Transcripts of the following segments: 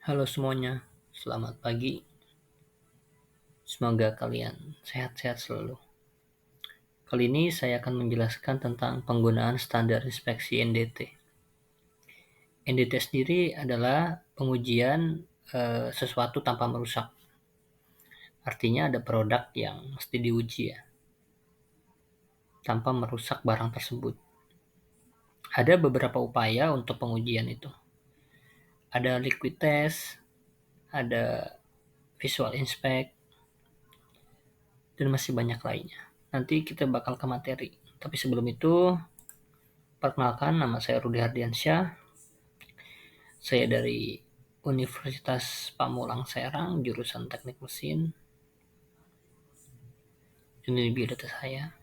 Halo semuanya, selamat pagi. Semoga kalian sehat-sehat selalu. Kali ini saya akan menjelaskan tentang penggunaan standar inspeksi NDT. NDT sendiri adalah pengujian sesuatu tanpa merusak. Artinya ada produk yang mesti diuji ya, tanpa merusak barang tersebut. Ada beberapa upaya untuk pengujian itu. Ada liquid test, ada visual inspect, dan masih banyak lainnya. Nanti kita bakal ke materi. Tapi sebelum itu, perkenalkan, nama saya Rudi Hardiansyah. Saya dari Universitas Pamulang Serang, jurusan Teknik Mesin. Ini biodata saya.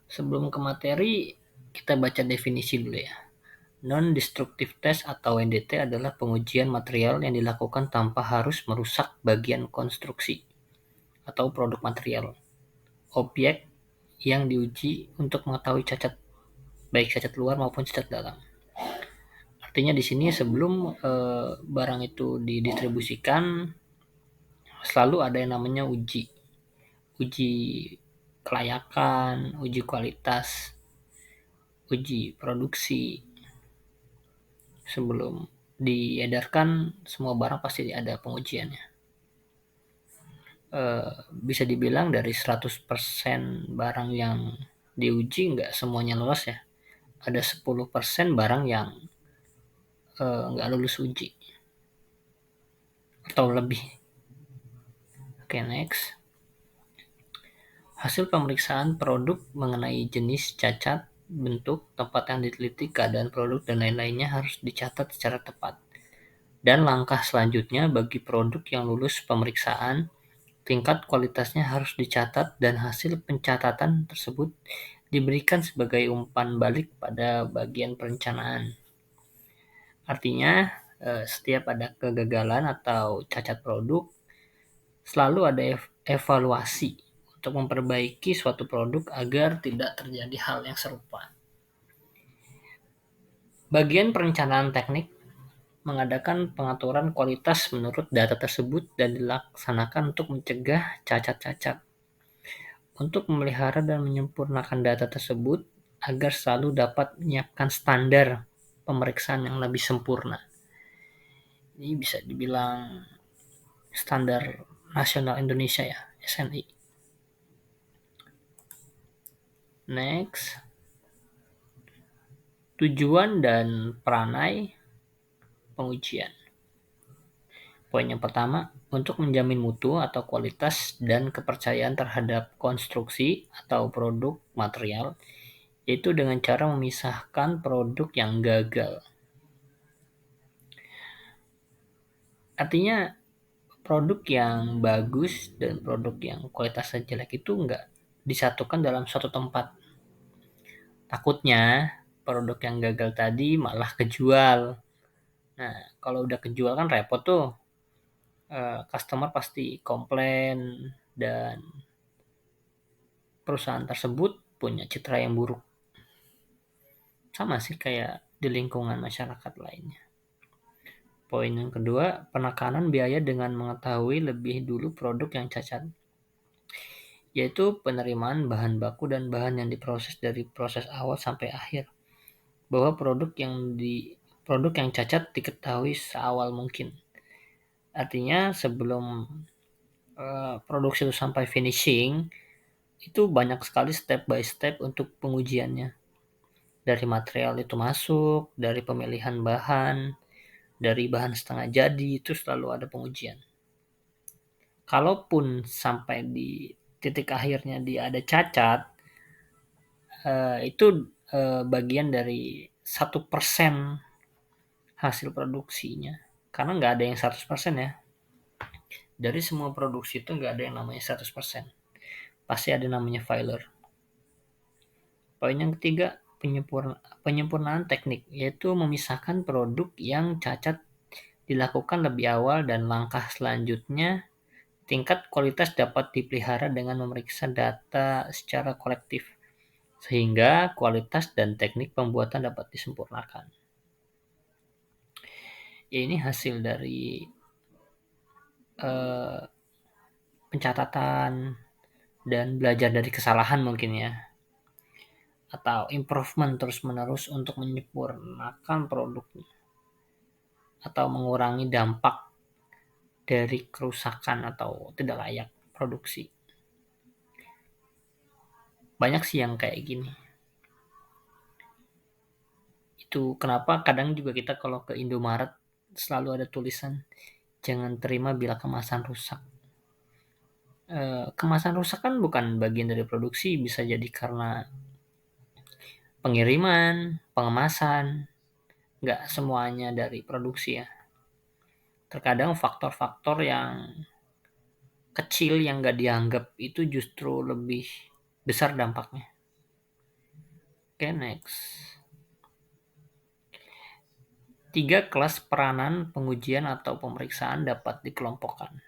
Sebelum ke materi, kita baca definisi dulu ya. Non-destructive test atau NDT adalah pengujian material yang dilakukan tanpa harus merusak bagian konstruksi atau produk material. Objek yang diuji untuk mengetahui cacat, baik cacat luar maupun cacat dalam. Artinya di sini sebelum barang itu didistribusikan, selalu ada yang namanya uji kelayakan, uji kualitas, uji produksi. Sebelum diedarkan, semua barang pasti ada pengujiannya. Bisa dibilang dari 100% barang yang diuji nggak semuanya lolos ya. Ada 10% barang yang nggak lulus uji atau lebih. Oke, next. Hasil pemeriksaan produk mengenai jenis, cacat, bentuk, tempat yang diteliti, keadaan produk, dan lain-lainnya harus dicatat secara tepat. Dan langkah selanjutnya bagi produk yang lulus pemeriksaan, tingkat kualitasnya harus dicatat dan hasil pencatatan tersebut diberikan sebagai umpan balik pada bagian perencanaan. Artinya, setiap ada kegagalan atau cacat produk, selalu ada evaluasi untuk memperbaiki suatu produk agar tidak terjadi hal yang serupa. Bagian perencanaan teknik mengadakan pengaturan kualitas menurut data tersebut dan dilaksanakan untuk mencegah cacat-cacat. Untuk memelihara dan menyempurnakan data tersebut agar selalu dapat menyiapkan standar pemeriksaan yang lebih sempurna. Ini bisa dibilang standar nasional Indonesia ya, SNI. Next. Tujuan dan peranai pengujian. Poin yang pertama, untuk menjamin mutu atau kualitas dan kepercayaan terhadap konstruksi atau produk material, yaitu dengan cara memisahkan produk yang gagal. Artinya, produk yang bagus dan produk yang kualitasnya jelek itu nggak disatukan dalam suatu tempat. Takutnya, produk yang gagal tadi malah kejual. Nah, kalau udah kejual kan repot tuh. Customer pasti komplain dan perusahaan tersebut punya citra yang buruk. Sama sih kayak di lingkungan masyarakat lainnya. Poin yang kedua, penekanan biaya dengan mengetahui lebih dulu produk yang cacat, yaitu penerimaan bahan baku dan bahan yang diproses dari proses awal sampai akhir, bahwa produk yang cacat diketahui seawal mungkin. Artinya sebelum produksi itu sampai finishing, itu banyak sekali step by step untuk pengujiannya. Dari material itu masuk, dari pemilihan bahan, dari bahan setengah jadi, itu selalu ada pengujian. Kalaupun sampai di titik akhirnya dia ada cacat, itu bagian dari 1% hasil produksinya. Karena nggak ada yang 100% ya. Dari semua produksi itu nggak ada yang namanya 100%. Pasti ada namanya failure. Poin yang ketiga, penyempurnaan teknik, yaitu memisahkan produk yang cacat dilakukan lebih awal dan langkah selanjutnya tingkat kualitas dapat dipelihara dengan memeriksa data secara kolektif sehingga kualitas dan teknik pembuatan dapat disempurnakan. Ya ini hasil dari eh, pencatatan dan belajar dari kesalahan mungkin ya, atau improvement terus-menerus untuk menyempurnakan produknya atau mengurangi dampak dari kerusakan atau tidak layak produksi. Banyak sih yang kayak gini. Itu kenapa kadang juga kita kalau ke Indomaret selalu ada tulisan jangan terima bila kemasan rusak. Kemasan rusak kan bukan bagian dari produksi, bisa jadi karena pengiriman, pengemasan, nggak semuanya dari produksi ya. Terkadang faktor-faktor yang kecil yang nggak dianggap itu justru lebih besar dampaknya. Oke, next. 3 kelas peranan pengujian atau pemeriksaan dapat dikelompokkan.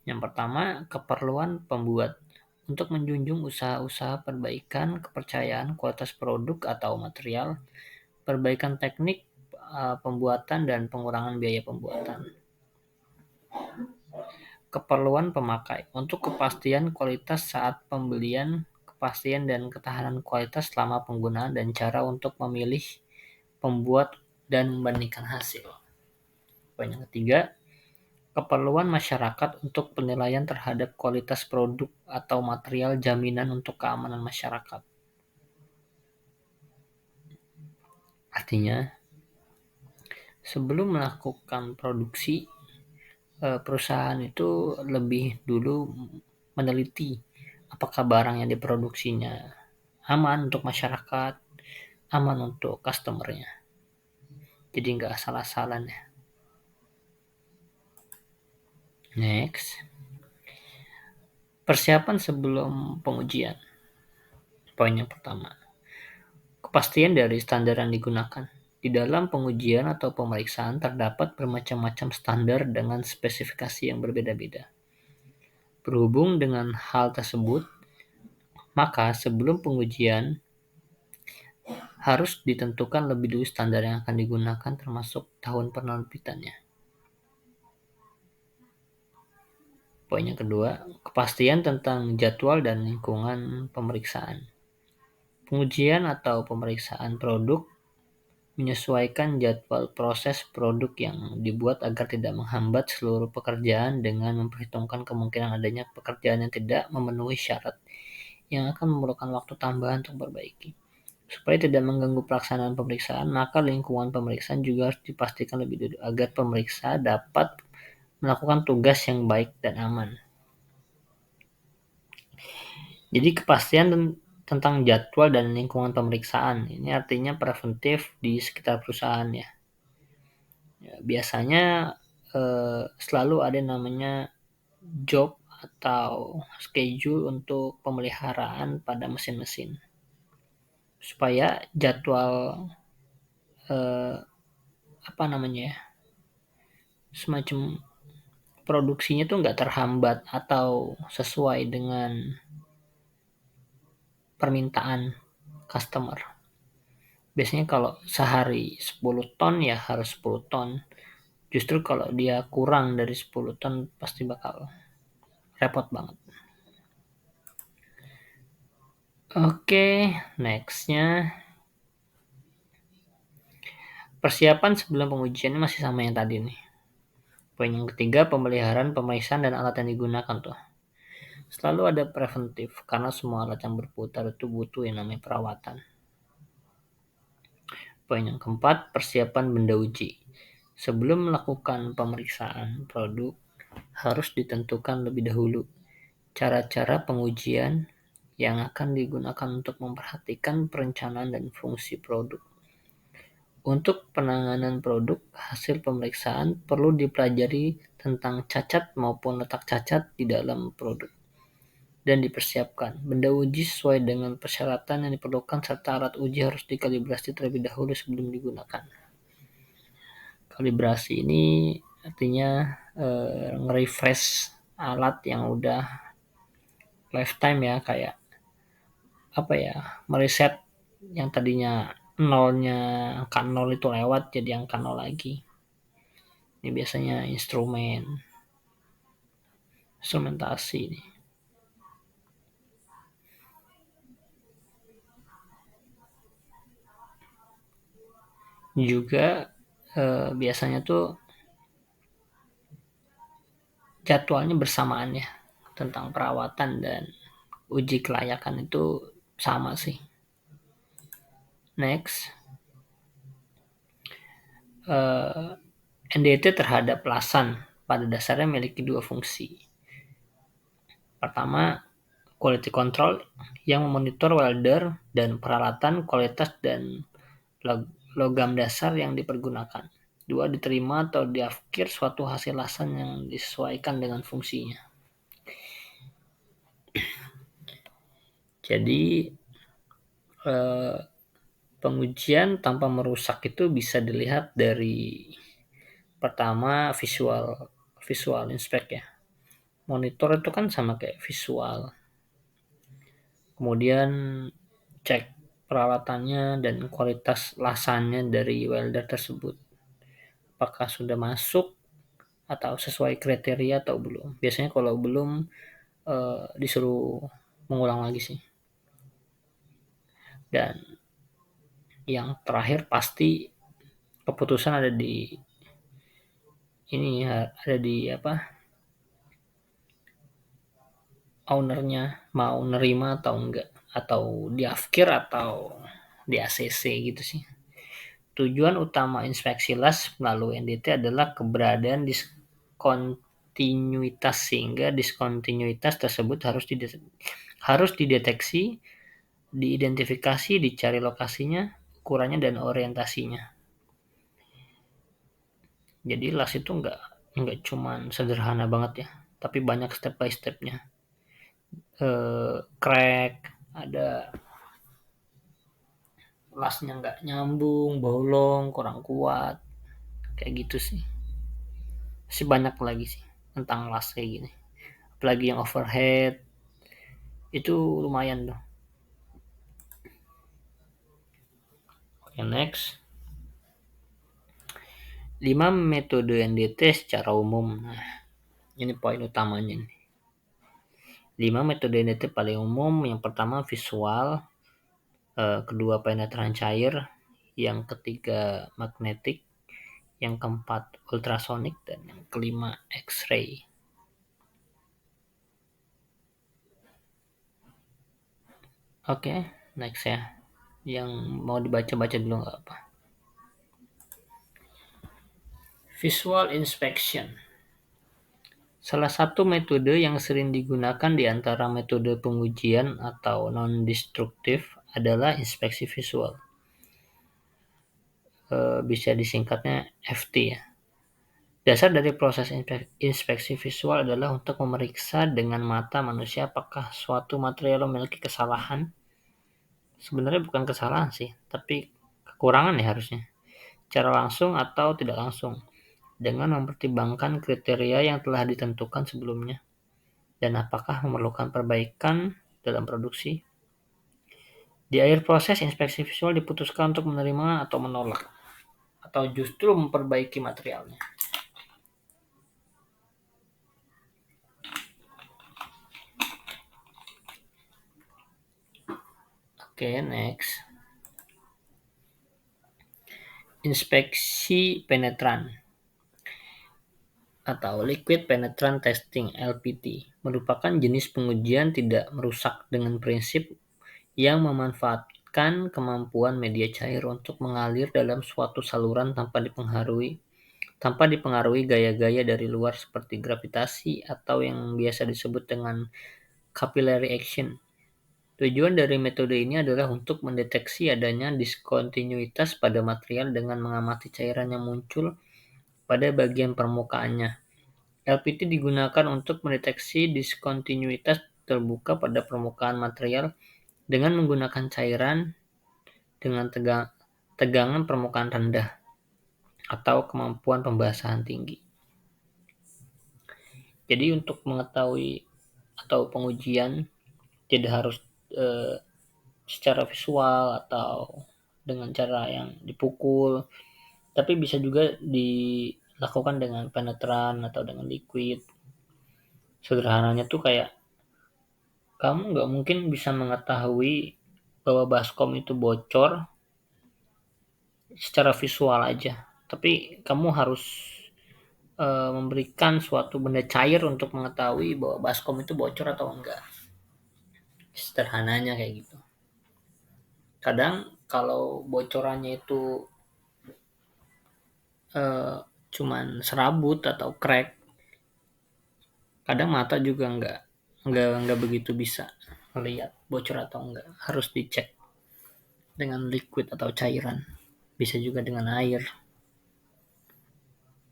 Yang pertama, keperluan pembuat untuk menjunjung usaha-usaha perbaikan kepercayaan kualitas produk atau material, perbaikan teknik pembuatan dan pengurangan biaya pembuatan. Keperluan pemakai untuk kepastian kualitas saat pembelian, kepastian dan ketahanan kualitas selama penggunaan dan cara untuk memilih, pembuat dan membandingkan hasil. Poin yang ketiga, keperluan masyarakat untuk penilaian terhadap kualitas produk atau material jaminan untuk keamanan masyarakat. Artinya, sebelum melakukan produksi, perusahaan itu lebih dulu meneliti apakah barang yang diproduksinya aman untuk masyarakat, aman untuk customer-nya. Jadi nggak asal-asalan ya. Next, persiapan sebelum pengujian. Poin yang pertama, kepastian dari standar yang digunakan. Di dalam pengujian atau pemeriksaan terdapat bermacam-macam standar dengan spesifikasi yang berbeda-beda. Berhubung dengan hal tersebut, maka sebelum pengujian harus ditentukan lebih dulu standar yang akan digunakan termasuk tahun penerbitannya. Poin yang kedua, kepastian tentang jadwal dan lingkungan pemeriksaan. Pengujian atau pemeriksaan produk menyesuaikan jadwal proses produk yang dibuat agar tidak menghambat seluruh pekerjaan dengan memperhitungkan kemungkinan adanya pekerjaan yang tidak memenuhi syarat yang akan memerlukan waktu tambahan untuk perbaiki. Supaya tidak mengganggu pelaksanaan pemeriksaan, maka lingkungan pemeriksaan juga harus dipastikan lebih dulu agar pemeriksa dapat melakukan tugas yang baik dan aman. Jadi kepastian tentang jadwal dan lingkungan pemeriksaan ini artinya preventif di sekitar perusahaan ya. Biasanya selalu ada namanya job atau schedule untuk pemeliharaan pada mesin-mesin supaya jadwal apa namanya ya, semacam produksinya tuh nggak terhambat atau sesuai dengan permintaan customer. Biasanya kalau sehari 10 ton ya harus 10 ton. Justru kalau dia kurang dari 10 ton pasti bakal repot banget. Oke, nextnya persiapan sebelum pengujian masih sama yang tadi nih. Poin yang ketiga, pemeliharaan, pemeriksaan, dan alat yang digunakan tuh. Selalu ada preventif, karena semua alat yang berputar itu butuh yang namanya perawatan. Poin yang keempat, persiapan benda uji. Sebelum melakukan pemeriksaan produk, harus ditentukan lebih dahulu cara-cara pengujian yang akan digunakan untuk memperhatikan perencanaan dan fungsi produk. Untuk penanganan produk, hasil pemeriksaan perlu dipelajari tentang cacat maupun letak cacat di dalam produk dan dipersiapkan. Benda uji sesuai dengan persyaratan yang diperlukan serta alat uji harus dikalibrasi terlebih dahulu sebelum digunakan. Kalibrasi ini artinya nge-refresh alat yang udah lifetime ya, kayak apa ya, mereset yang tadinya nolnya, angka 0 itu lewat jadi angka 0 lagi. Ini biasanya instrumentasi nih. Juga biasanya tuh jadwalnya bersamaan ya, tentang perawatan dan uji kelayakan itu sama sih. Next, NDT terhadap lasan pada dasarnya memiliki dua fungsi. Pertama, quality control yang memonitor welder dan peralatan kualitas dan logam dasar yang dipergunakan. Dua, diterima atau diafkir suatu hasil lasan yang disesuaikan dengan fungsinya. Jadi pengujian tanpa merusak itu bisa dilihat dari pertama visual inspect ya. Monitor itu kan sama kayak visual. Kemudian cek peralatannya dan kualitas lasannya dari welder tersebut. Apakah sudah masuk atau sesuai kriteria atau belum. Biasanya kalau belum disuruh mengulang lagi sih. Dan yang terakhir pasti keputusan ada di ini ya, ada di ownernya mau nerima atau enggak, atau diafkir atau di ACC gitu sih. Tujuan utama inspeksi las melalui NDT adalah keberadaan diskontinuitas, sehingga diskontinuitas tersebut harus dideteksi, diidentifikasi, dicari lokasinya, ukurannya, dan orientasinya. Jadi las itu enggak cuman sederhana banget ya, tapi banyak step by stepnya. Crack, ada lasnya nggak nyambung, bolong, kurang kuat, kayak gitu sih. Masih banyak lagi sih tentang las kayak gini. Apalagi yang overhead, itu lumayan tuh. Oke, next. 5 metode NDT secara umum. Nah, ini poin utamanya nih. 5 metode NDT paling umum. Yang pertama visual, kedua penetran cair, yang ketiga magnetik, yang keempat ultrasonik, dan yang kelima X-ray. Oke, next ya. Yang mau dibaca-baca dulu nggak apa. Visual inspection. Salah satu metode yang sering digunakan di antara metode pengujian atau non-destruktif adalah inspeksi visual. Bisa disingkatnya FT ya. Dasar dari proses inspeksi visual adalah untuk memeriksa dengan mata manusia apakah suatu material memiliki kesalahan. Sebenarnya bukan kesalahan sih, tapi kekurangan ya harusnya. Secara langsung atau tidak langsung, dengan mempertimbangkan kriteria yang telah ditentukan sebelumnya, dan apakah memerlukan perbaikan dalam produksi. Di akhir proses, inspeksi visual diputuskan untuk menerima atau menolak, atau justru memperbaiki materialnya. Oke, next. Inspeksi penetran atau Liquid Penetrant Testing (LPT) merupakan jenis pengujian tidak merusak dengan prinsip yang memanfaatkan kemampuan media cair untuk mengalir dalam suatu saluran tanpa dipengaruhi gaya-gaya dari luar seperti gravitasi atau yang biasa disebut dengan capillary action. Tujuan dari metode ini adalah untuk mendeteksi adanya diskontinuitas pada material dengan mengamati cairan yang muncul pada bagian permukaannya. LPT digunakan untuk mendeteksi diskontinuitas terbuka pada permukaan material dengan menggunakan cairan dengan tegangan permukaan rendah atau kemampuan pembasahan tinggi. Jadi untuk mengetahui atau pengujian tidak harus secara visual atau dengan cara yang dipukul, tapi bisa juga dilakukan dengan penetran atau dengan liquid. Sederhananya tuh kayak kamu nggak mungkin bisa mengetahui bahwa baskom itu bocor secara visual aja, tapi kamu harus memberikan suatu benda cair untuk mengetahui bahwa baskom itu bocor atau enggak. Sederhananya kayak gitu. Kadang kalau bocorannya itu eh, cuman serabut atau crack, kadang mata juga nggak begitu bisa melihat bocor atau enggak. Harus dicek dengan liquid atau cairan. Bisa juga dengan air,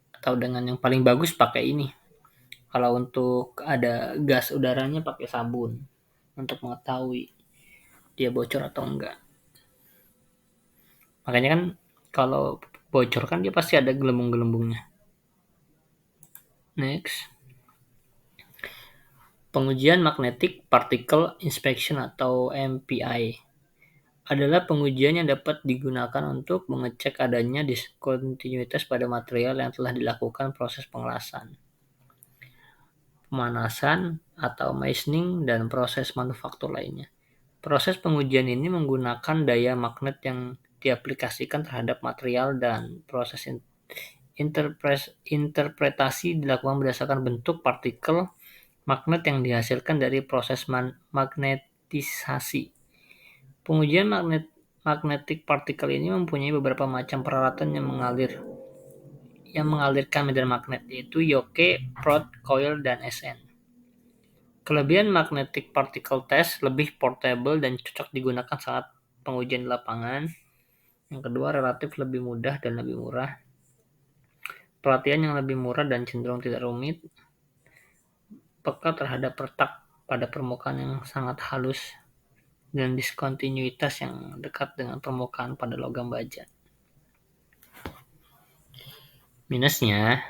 atau dengan yang paling bagus pakai ini. Kalau untuk ada gas udaranya pakai sabun untuk mengetahui dia bocor atau enggak. Makanya kan kalau bocor kan dia pasti ada gelembung-gelembungnya. Next, pengujian magnetic particle inspection atau MPI adalah pengujian yang dapat digunakan untuk mengecek adanya diskontinuitas pada material yang telah dilakukan proses pengelasan, pemanasan, atau machining, dan proses manufaktur lainnya. Proses pengujian ini menggunakan daya magnet yang diaplikasikan terhadap material dan proses interpretasi dilakukan berdasarkan bentuk partikel magnet yang dihasilkan dari proses magnetisasi. Pengujian magnetic particle ini mempunyai beberapa macam peralatan yang mengalirkan medan magnet, yaitu yoke, prod, coil, dan SN. Kelebihan magnetic particle test lebih portable dan cocok digunakan saat pengujian di lapangan. Yang kedua, relatif lebih mudah dan lebih murah. Pelatihan yang lebih murah dan cenderung tidak rumit. Peka terhadap retak pada permukaan yang sangat halus dan diskontinuitas yang dekat dengan permukaan pada logam baja. Minusnya,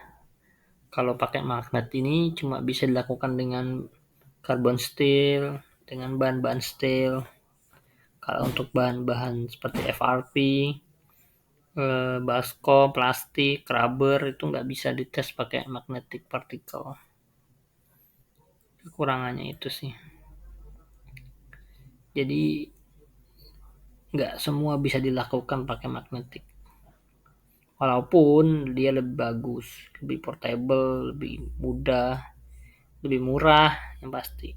kalau pakai magnet ini cuma bisa dilakukan dengan carbon steel, dengan bahan-bahan steel. Kalau untuk bahan-bahan seperti FRP, baskom, plastik, rubber itu nggak bisa dites pakai magnetic particle. Kekurangannya itu sih. Jadi nggak semua bisa dilakukan pakai magnetic. Walaupun dia lebih bagus, lebih portable, lebih mudah, lebih murah yang pasti.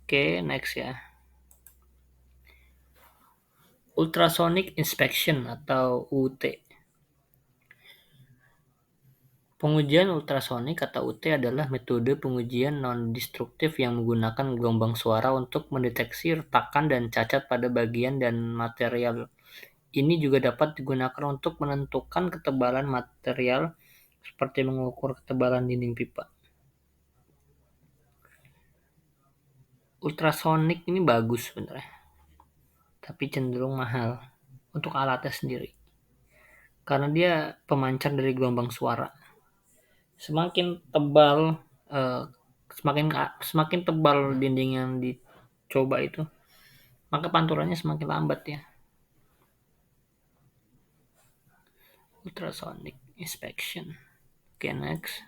Oke, next ya. Ultrasonic inspection atau UT. Pengujian ultrasonik atau UT adalah metode pengujian non-destruktif yang menggunakan gelombang suara untuk mendeteksi retakan dan cacat pada bagian dan material. Ini juga dapat digunakan untuk menentukan ketebalan material seperti mengukur ketebalan dinding pipa. Ultrasonik ini bagus sebenarnya, tapi cenderung mahal untuk alatnya sendiri. Karena dia pemancar dari gelombang suara. Semakin tebal semakin tebal dinding yang dicoba itu, maka pantulannya semakin lambat ya. Ultrasonic inspection. Okay, next.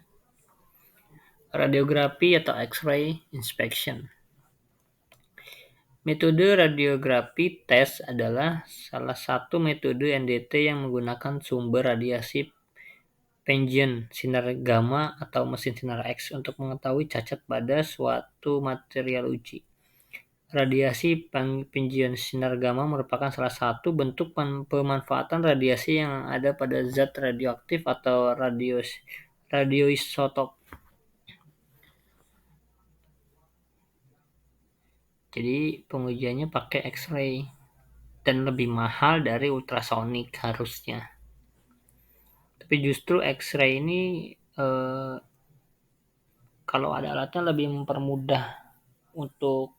Radiografi atau X-ray inspection. Metode radiografi tes adalah salah satu metode NDT yang menggunakan sumber radiasi Pangian, sinar gamma, atau mesin sinar X untuk mengetahui cacat pada suatu material uji. Radiasi Pangian sinar gamma merupakan salah satu bentuk pemanfaatan radiasi yang ada pada zat radioaktif atau radioisotop. Jadi pengujiannya pakai X-ray dan lebih mahal dari ultrasonik harusnya. Tapi justru X-ray ini kalau ada alatnya lebih mempermudah untuk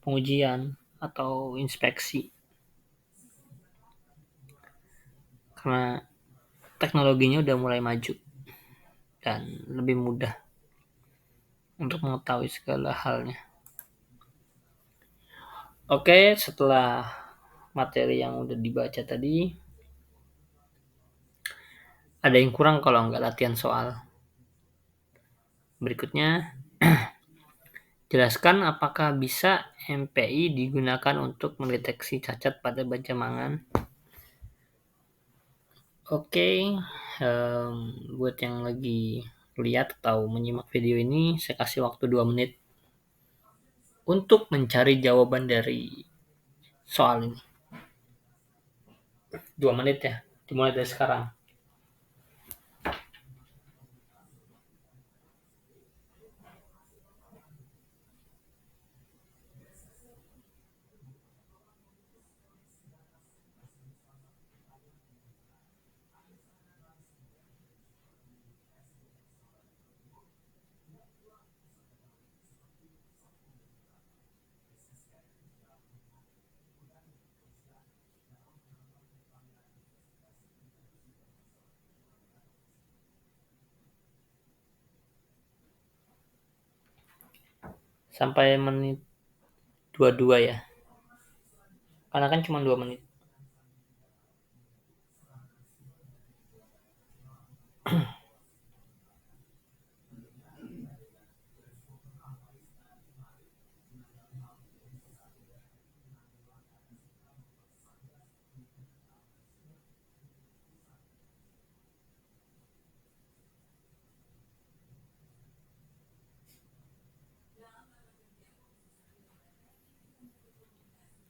pengujian atau inspeksi. Karena teknologinya udah mulai maju dan lebih mudah untuk mengetahui segala halnya. Oke, setelah materi yang udah dibaca tadi, ada yang kurang kalau nggak latihan soal. Berikutnya, jelaskan apakah bisa MPI digunakan untuk mendeteksi cacat pada baja mangan. Oke, buat yang lagi lihat atau menyimak video ini, saya kasih waktu 2 menit untuk mencari jawaban dari soal ini. 2 menit ya, dimulai dari sekarang. Sampai menit 22 ya. Karena kan cuma 2 menit.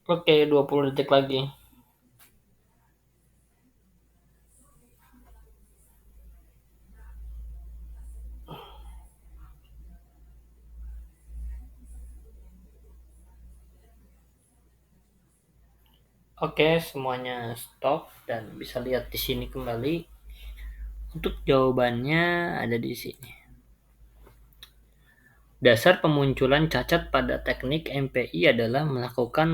Oke, 20 detik lagi. Oke, semuanya stop dan bisa lihat di sini kembali. Untuk jawabannya ada di sini. Dasar pemunculan cacat pada teknik MPI adalah melakukan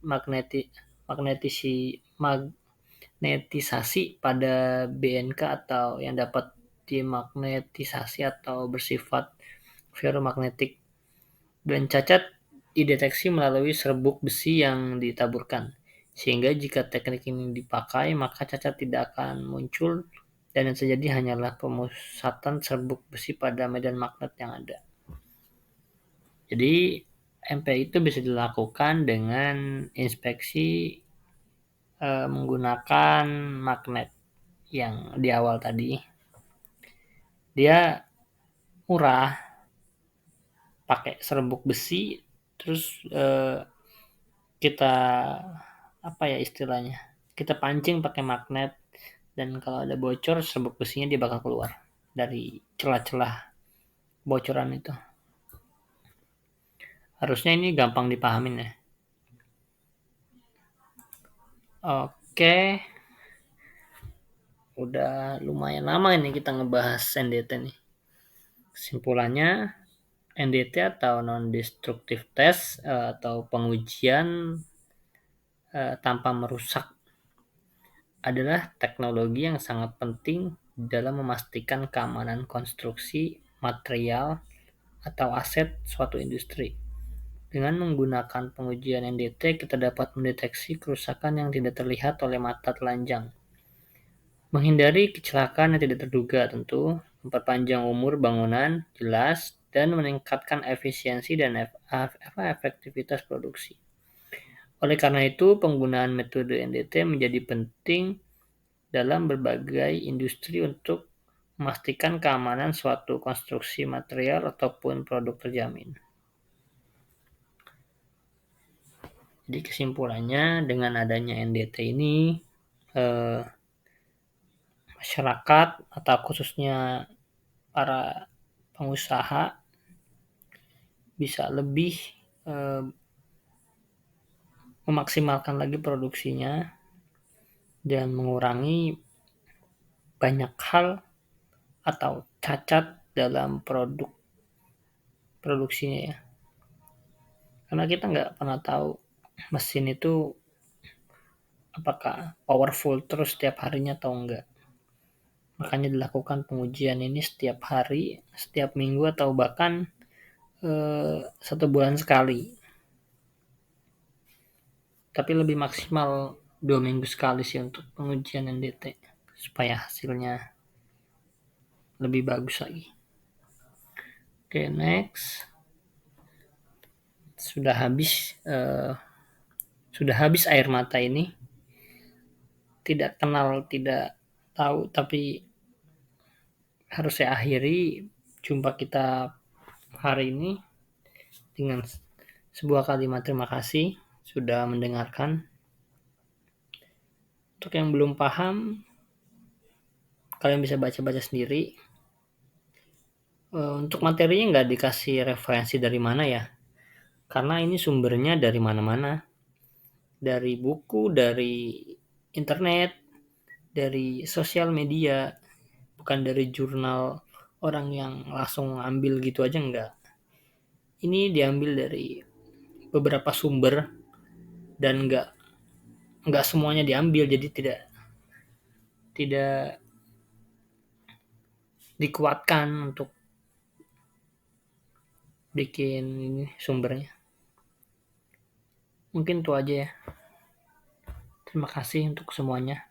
magnetisasi pada BNK atau yang dapat dimagnetisasi atau bersifat ferromagnetik, dan cacat dideteksi melalui serbuk besi yang ditaburkan. Sehingga jika teknik ini dipakai, maka cacat tidak akan muncul dan yang terjadi hanyalah pemusatan serbuk besi pada medan magnet yang ada. Jadi MPI itu bisa dilakukan dengan inspeksi menggunakan magnet yang di awal tadi. Dia murah, pakai serbuk besi, terus kita apa ya istilahnya? Kita pancing pakai magnet, dan kalau ada bocor serbuk besinya dia bakal keluar dari celah-celah bocoran itu. Harusnya ini gampang dipahamin ya. Oke, udah lumayan lama ini kita ngebahas NDT nih. Kesimpulannya, NDT atau non-destructive test atau pengujian tanpa merusak adalah teknologi yang sangat penting dalam memastikan keamanan konstruksi, material, atau aset suatu industri. Dengan menggunakan pengujian NDT, kita dapat mendeteksi kerusakan yang tidak terlihat oleh mata telanjang, menghindari kecelakaan yang tidak terduga tentu, memperpanjang umur bangunan, jelas, dan meningkatkan efisiensi dan efektivitas produksi. Oleh karena itu, penggunaan metode NDT menjadi penting dalam berbagai industri untuk memastikan keamanan suatu konstruksi material ataupun produk terjamin. Jadi kesimpulannya, dengan adanya NDT ini, masyarakat atau khususnya para pengusaha bisa lebih memaksimalkan lagi produksinya dan mengurangi banyak hal atau cacat dalam produksinya ya. Karena kita nggak pernah tahu mesin itu apakah powerful terus setiap harinya atau enggak. Makanya dilakukan pengujian ini setiap hari, setiap minggu, atau bahkan 1 bulan sekali. Tapi lebih maksimal 2 minggu sekali sih untuk pengujian NDT supaya hasilnya lebih bagus lagi. Oke, next. Sudah habis air mata ini. Tidak kenal, tidak tahu, tapi harus saya akhiri jumpa kita hari ini dengan sebuah kalimat terima kasih sudah mendengarkan. Untuk yang belum paham, kalian bisa baca-baca sendiri. Untuk materinya nggak dikasih referensi dari mana ya, karena ini sumbernya dari mana-mana, dari buku, dari internet, dari sosial media, bukan dari jurnal orang yang langsung ambil gitu aja, enggak. Ini diambil dari beberapa sumber dan enggak semuanya diambil, jadi tidak tidak dikuatkan untuk bikin ini sumbernya. Mungkin itu aja ya. Terima kasih untuk semuanya.